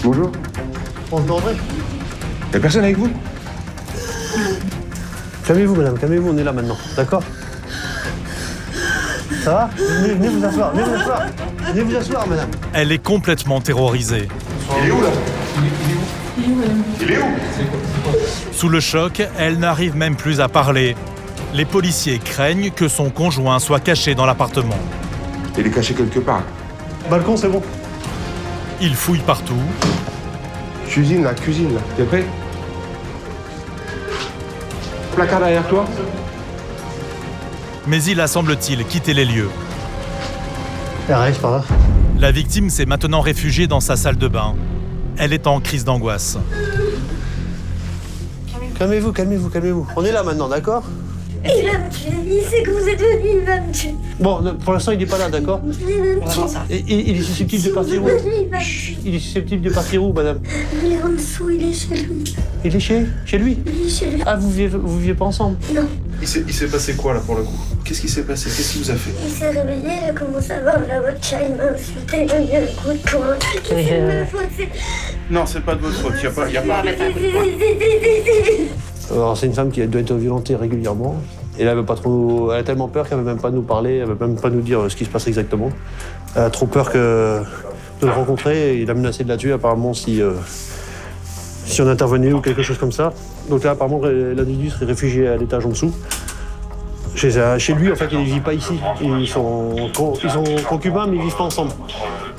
Bonjour. On peut entrer? Y'a personne avec vous? Calmez-vous, madame, calmez-vous, on est là maintenant, d'accord? Ça va? Venez vous asseoir, venez vous asseoir. Venez vous asseoir, madame. Elle est complètement terrorisée. Il est où, là? Il est où? Sous le choc, elle n'arrive même plus à parler. Les policiers craignent que son conjoint soit caché dans l'appartement. Il est caché quelque part. Balcon, c'est bon. Ils fouillent partout, Cuisine, là. T'es prêt? Placard derrière toi? mais il a, semble-t-il, quitté les lieux. Arrête, c'est pas grave. La victime s'est maintenant réfugiée dans sa salle de bain. Elle est en crise d'angoisse. Calmez-vous, calmez-vous, calmez-vous. On est là maintenant, d'accord? Il va me tuer, il sait que vous êtes venu, il va me tuer. Bon, pour l'instant, il n'est pas là, d'accord? Il va me tuer. Il est susceptible de partir où? Il va me tuer. Chut, il est susceptible de partir où, madame? Il est en dessous, il est chez lui. Il est chez lui? Il est chez lui. Ah, vous vivez pas ensemble? Non. Il s'est passé quoi là pour le coup? Qu'est-ce qui s'est passé? Qu'est-ce qu'il vous a fait? Il s'est réveillé, il a commencé à voir la vodka, il m'a insulté, il m'a mis un coup de poing. C'est de ma faute, c'est... Non, c'est pas de votre faute, y a pas... Alors, c'est une femme qui doit être violentée régulièrement. Et là, elle a tellement peur qu'elle ne veut même pas nous parler, elle ne veut même pas nous dire ce qui se passe exactement. Elle a trop peur de le rencontrer et il a menacé de la tuer apparemment si on intervenait ou quelque chose comme ça. Donc là, apparemment, l'individu serait réfugié à l'étage en dessous. Chez lui, en fait, il ne vit pas ici. Ils sont concubins, mais ils ne vivent pas ensemble.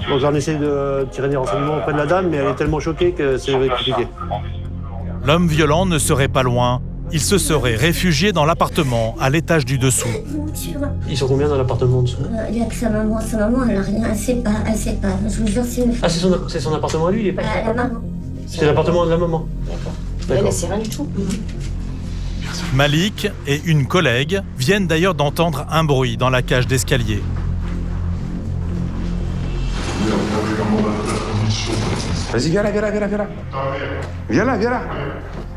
Donc là, on essaie de tirer des renseignements auprès de la dame, mais elle est tellement choquée que c'est compliqué. L'homme violent ne serait pas loin. Il se serait réfugié dans l'appartement à l'étage du dessous. Ils sont combien dans l'appartement en dessous? Il n'y a que sa maman, elle n'a rien, elle sait pas. Je vous jure, c'est une Ah, c'est son appartement à lui, il est pas... la maman. C'est l'appartement de la maman. D'accord. Elle, c'est rien du tout. Malik et une collègue viennent d'ailleurs d'entendre un bruit dans la cage d'escalier. Vas-y, viens là. Viens là.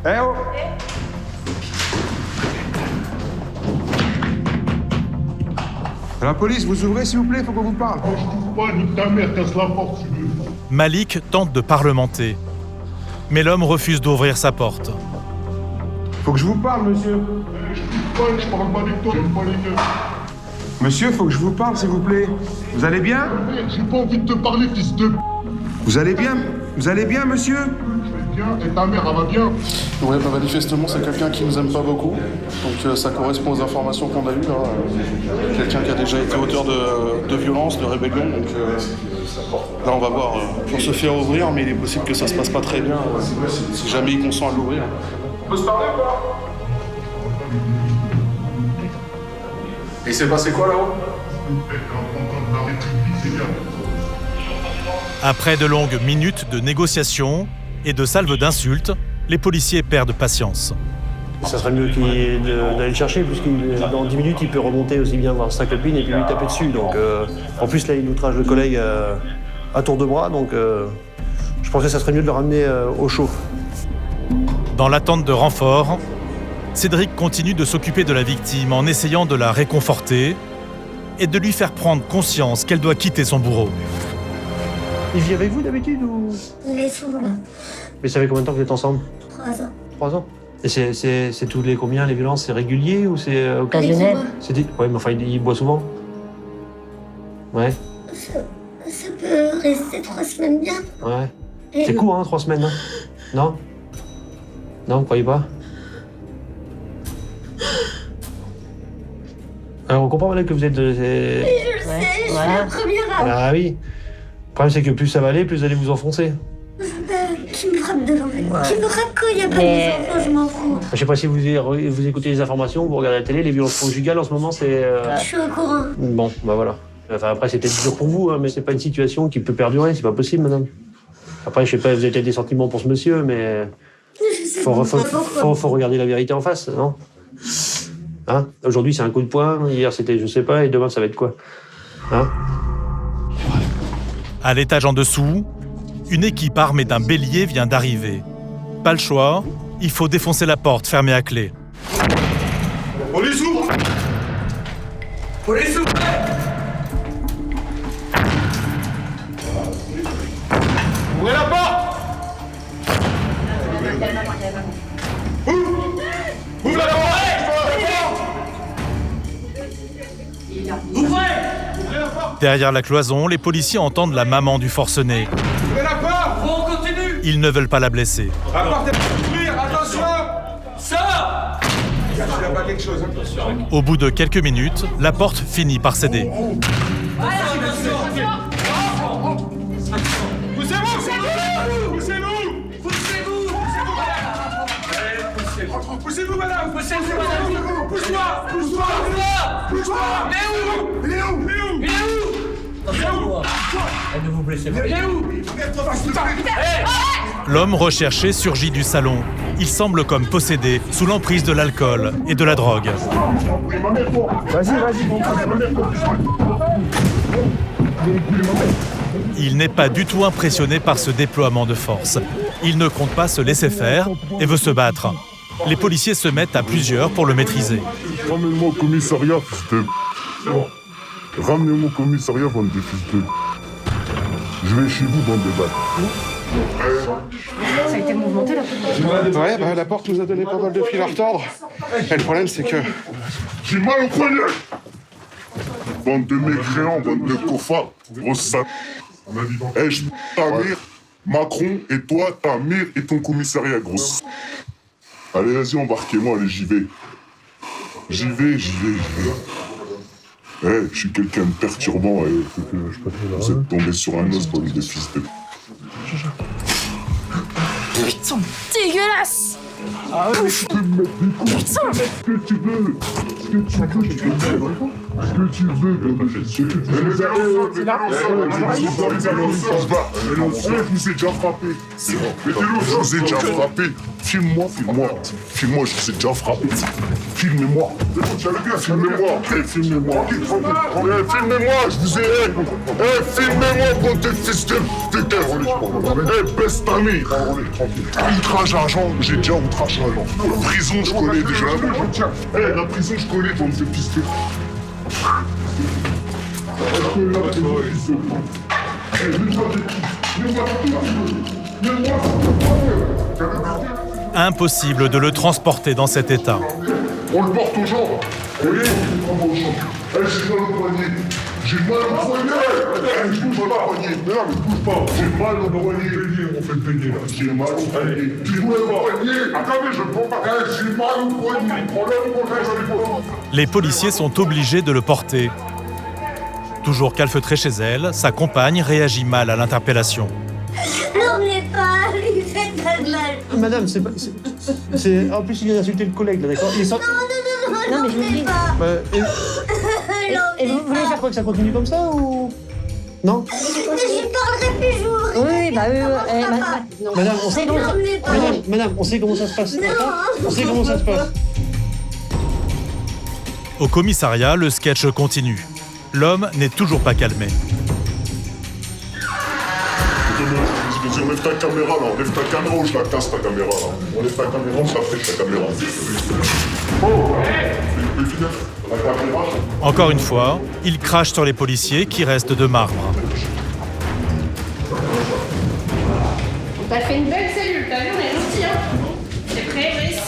Eh oh! La police, vous ouvrez s'il vous plaît, faut qu'on vous parle. Nique ta mère, casse la porte si tu veux. Malik tente de parlementer. Mais l'homme refuse d'ouvrir sa porte. Faut que je vous parle, monsieur. Je parle pas avec toi, j'aime pas les gars. Monsieur, faut que je vous parle, s'il vous plaît. Vous allez bien? J'ai pas envie de te parler, fils de... Vous allez bien? Vous allez bien, monsieur? Je vais bien, et ta mère, elle va bien. Ouais, bah manifestement, c'est quelqu'un qui nous aime pas beaucoup. Donc ça correspond aux informations qu'on a eues. Quelqu'un qui a déjà été auteur de violence, de rébellion. Donc là, on va voir pour se faire ouvrir, mais il est possible que ça se passe pas très bien si jamais il consent à l'ouvrir. On peut se parler ou pas? Et il s'est passé quoi là-haut? Après de longues minutes de négociations et de salves d'insultes, les policiers perdent patience. Ça serait mieux d'aller le chercher, puisque dans 10 minutes, il peut remonter aussi bien voir sa copine et puis lui taper dessus. Donc, en plus, là, il outrage le collègue à tour de bras, donc je pense que ça serait mieux de le ramener au chaud. Dans l'attente de renfort, Cédric continue de s'occuper de la victime en essayant de la réconforter et de lui faire prendre conscience qu'elle doit quitter son bourreau. Il vit avec vous d'habitude ou... Il est souvent là. Mais ça fait combien de temps que vous êtes ensemble? 3 ans. 3 ans. Et c'est tous les combien, les violences? C'est régulier ou c'est Occasionnel. Ouais, mais enfin, il boit souvent? Ouais. Ça peut rester 3 semaines bien. Ouais. Et C'est court, hein, 3 semaines, hein? Non? Non, vous croyez pas? Alors, on comprend que vous êtes... je le sais, je suis la première à... Ah oui. Le problème, c'est que plus ça va aller, plus vous allez vous enfoncer. Qui me frappe devant lui. Qui me frappe quand il n'y a pas de enfants, je m'en fous. Je sais pas si vous écoutez les informations, vous regardez la télé, les violences conjugales en ce moment, c'est... Je suis au courant. Bon, bah voilà. Enfin, après, c'est peut-être dur pour vous, hein, mais c'est pas une situation qui peut perdurer, c'est pas possible, madame. Après, je sais pas, vous avez peut-être des sentiments pour ce monsieur, mais... Je sais pas pourquoi. Faut regarder la vérité en face, non? Hein? Aujourd'hui, c'est un coup de poing, hier, c'était je sais pas, et demain, ça va être quoi? Hein? À l'étage en dessous, une équipe armée d'un bélier vient d'arriver. Pas le choix, il faut défoncer la porte fermée à clé. Police ouvre! Police, Ouvrez la porte! Ouvre la porte. Derrière la cloison, les policiers entendent la maman du forcené. Ouvrez la porte. On continue. Ils ne veulent pas la blesser. La porte est ouverte, attention. Ça. Il y a pas quelque chose. Au bout de quelques minutes, la porte finit par céder. Poussez-vous. Poussez-vous, madame. Pousse-moi. Il est où? Ne vous blessez pas. Il est où? L'homme recherché surgit du salon. Il semble comme possédé, sous l'emprise de l'alcool et de la drogue. Il n'est pas du tout impressionné par ce déploiement de force. Il ne compte pas se laisser faire et veut se battre. Les policiers se mettent à plusieurs pour le maîtriser. Ramène-moi au commissariat, fils de... Ramenez-moi au commissariat, bande de fils de... Je vais chez vous, bande de bâtards. Ça a été mouvementé, la porte. Ouais, bah, la porte nous a donné pas mal de fil à retordre. Et le problème, c'est que... J'ai mal au poignet. Bande de mécréants, bande de cofards, grosse sale. Eh, je ta mère, Macron, et toi, ta mère et ton commissariat, grosse. Allez, vas-y, embarquez-moi, allez, j'y vais. J'y vais. Eh, je suis quelqu'un de perturbant, et vous êtes tombé sur un os, bande de fils de... Putain, dégueulasse. Ah ouais, je peux me mettre des coups. Putain. Ce que tu veux, ce que tu veux, je vous ai déjà frappé. Je vous ai déjà frappé. Filme-moi, je vous ai déjà frappé. Filmez-moi, filmez-moi, je vous ai... filmez-moi, bande de fils de... baisse ta mère. Outrage argent, j'ai déjà outrage argent. Prison, je connais déjà. La prison, je connais, bande de fils de... Impossible de le transporter dans cet état. On le porte aux jambes. Vous voyez, j'ai mal au poignet. J'ai mal au poignet. Je bouge pas. Mais non, mais bouge pas. J'ai mal au poignet. On fait payer là. J'ai mal au poignet. J'ai mal au poignet. Attendez, je prends pas. J'ai mal au poignet. Prends-le au poignet. Les policiers sont obligés de le porter. Toujours calfeutrée chez elle, sa compagne réagit mal à l'interpellation. N'emmenez pas, lui faites pas de mal. Madame, c'est pas... En plus, il vient d'insulter le collègue, là, d'accord? Non, Non, mais je vous n'emmenez dis- pas. Et vous voulez faire quoi, que ça continue comme ça, ou... Non? Je parlerai plus, j'ouvrirai. Oui, bah oui. Non. Madame, on sait comment ça... N'emmenez pas. Madame, on sait comment ça se passe, d'accord? On sait comment ça se passe. Au commissariat, le sketch continue. L'homme n'est toujours pas calmé. Je enlève ta caméra là, enlève ta caméra ou je la casse ta caméra là. Enlève ta caméra ou je la fais ta caméra. Oh, fais finir. La caméra. Encore une fois, il crache sur les policiers qui restent de marbre. T'as fait une belle cellule, t'as vu, on est gentils, hein. T'es prêt, Brice?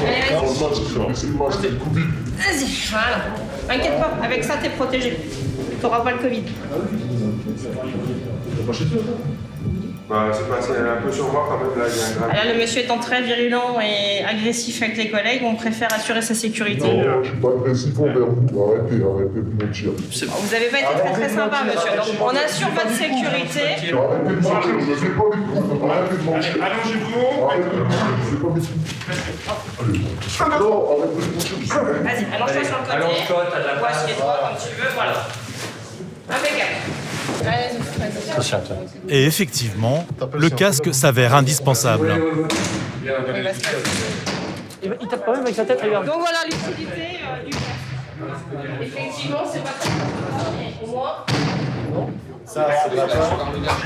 Allez, Dans le match, je fais baisser le match, c'est le Covid. vas-y, voilà. T'inquiète pas, avec ça, t'es protégé. T'auras pas le Covid. Bah, c'est passé un peu sur moi quand même, là, il y a un grave. Là, le monsieur étant très virulent et agressif avec les collègues, on préfère assurer sa sécurité. Non, je suis pas agressif envers vous. Arrêtez de mentir. Vous avez pas été très sympa, monsieur. Donc, on assure votre sécurité. Arrêtez de mentir, je ne fais pas des coups. Arrêtez de mentir. Allongez-vous. Arrêtez de mentir, je ne fais pas des coups. Non, arrêtez de mentir. Vas-y, allonge-toi sur le côté. Allonge-toi, t'as de la Ou place. assieds-toi comme tu veux, voilà. Impeccable. Allez, vas-y. Et effectivement, le casque s'avère indispensable. Il tape quand même avec sa tête, regarde. Donc voilà l'utilité du casque. Effectivement, c'est pas très... Au moins...